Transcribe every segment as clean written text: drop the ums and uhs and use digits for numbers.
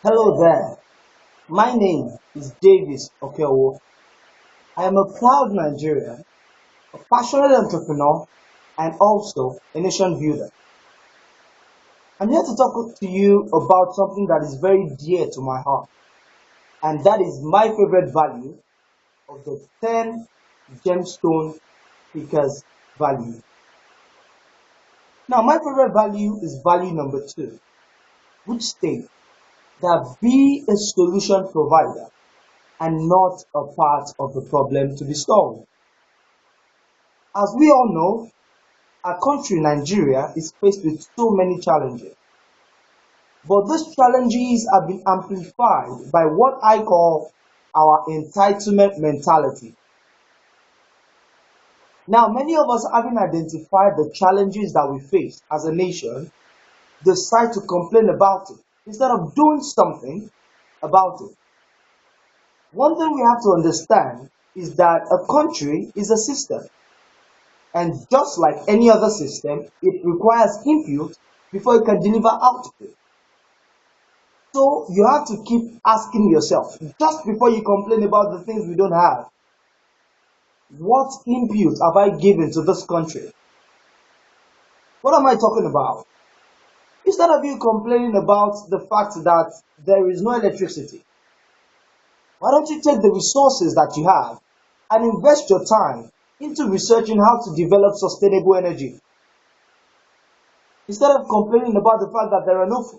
Hello there. My name is Davis Okewo. I am a proud Nigerian, a passionate entrepreneur, and also a nation builder. I'm here to talk to you about something that is very dear to my heart, and that is my favorite value of the 10 gemstone speakers value. Now, my favorite value is value number 2, which states that be a solution provider and not a part of the problem to be solved. As we all know, our country, Nigeria, is faced with so many challenges. But these challenges have been amplified by what I call our entitlement mentality. Now, many of us, having identified the challenges that we face as a nation, decide to complain about it instead of doing something about it. One thing we have to understand is that a country is a system. And just like any other system, it requires input before it can deliver output. So you have to keep asking yourself, just before you complain about the things we don't have, what input have I given to this country? What am I talking about? Instead of you complaining about the fact that there is no electricity, why don't you take the resources that you have and invest your time into researching how to develop sustainable energy? Instead of complaining about the fact that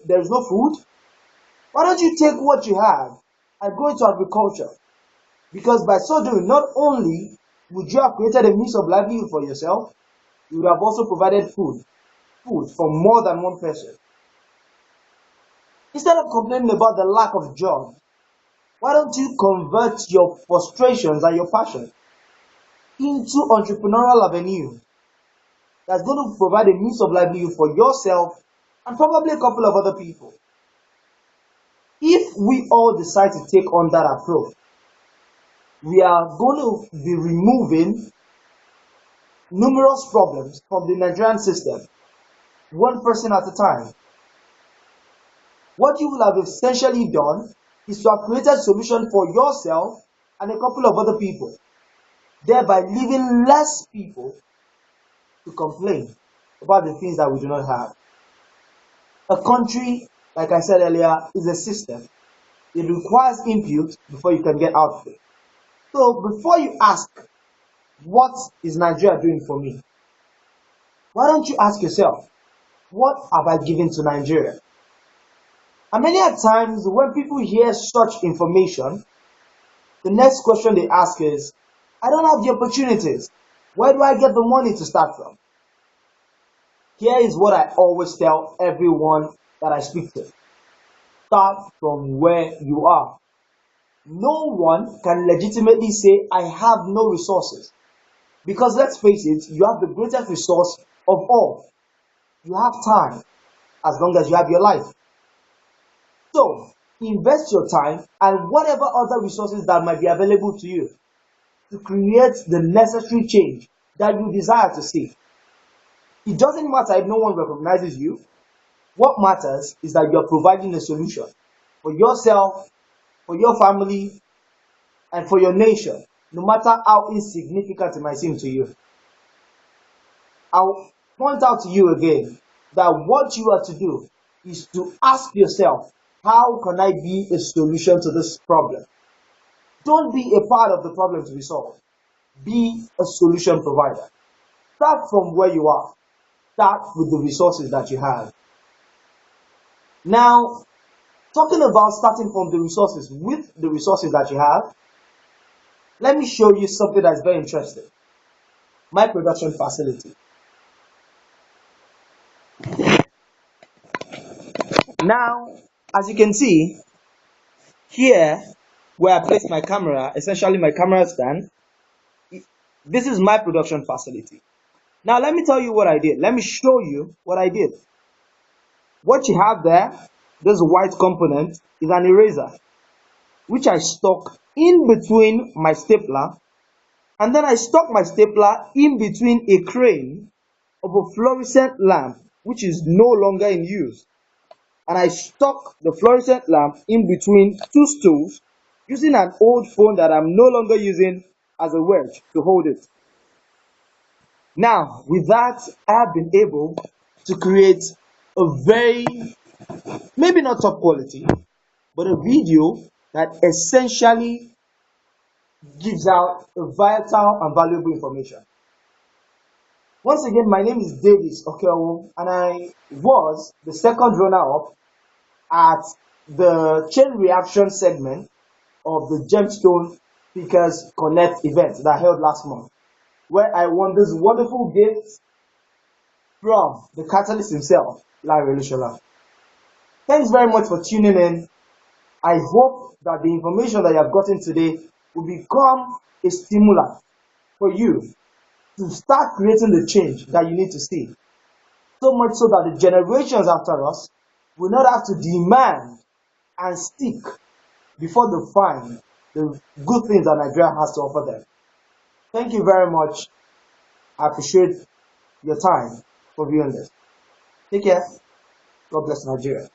there is no food, why don't you take what you have and go into agriculture? Because by so doing, not only would you have created a means of livelihood for yourself, you would have also provided food for more than one person. Instead of complaining about the lack of jobs, why don't you convert your frustrations and your passion into entrepreneurial avenue that's going to provide a means of livelihood for yourself and probably a couple of other people? If we all decide to take on that approach, we are going to be removing numerous problems from the Nigerian system, one person at a time. What you will have essentially done is to have created a solution for yourself and a couple of other people, thereby leaving less people to complain about the things that we do not have. A country, like I said earlier, is a system. It requires input before you can get output. So before you ask, what is Nigeria doing for me? Why don't you ask yourself, what have I given to Nigeria? And many a times when people hear such information, the next question they ask is, I don't have the opportunities. Where do I get the money to start from? Here is what I always tell everyone that I speak to. Start from where you are. No one can legitimately say, I have no resources. Because let's face it, you have the greatest resource of all. You have time, as long as you have your life. So, invest your time and whatever other resources that might be available to you to create the necessary change that you desire to see. It doesn't matter if no one recognizes you. What matters is that you're providing a solution for yourself, for your family, and for your nation, no matter how insignificant it might seem to you. I'll point out to you again that what you are to do is to ask yourself, how can I be a solution to this problem? Don't be a part of the problem to be solved. Be a solution provider. Start from where you are. Start with the resources that you have. Now, talking about starting from the resources, with the resources that you have, let me show you something that's very interesting. My production facility. Now, as you can see, here where I place my camera, essentially my camera stand, this is my production facility. Now, let me tell you what I did. Let me show you what I did. What you have there, this white component, is an eraser, which I stuck in between my stapler, and then I stuck my stapler in between a crane of a fluorescent lamp, which is no longer in use. and I stuck the fluorescent lamp in between two stools using an old phone that I'm no longer using as a wedge to hold it. Now, with that, I have been able to create a very, maybe not top quality, but a video that essentially gives out a vital and valuable information. Once again, my name is Davis Okeowo, and I was the second runner-up at the chain reaction segment of the GEMSTONE Speakers Connect event that I held last month, where I won this wonderful gift from the catalyst himself, Larry Olushola. Thanks very much for tuning in. I hope that the information that you have gotten today will become a stimulant for you to start creating the change that you need to see. So much so that the generations after us will not have to demand and seek before they find the good things that Nigeria has to offer them. Thank you very much. I appreciate your time for viewing this. Take care. God bless Nigeria.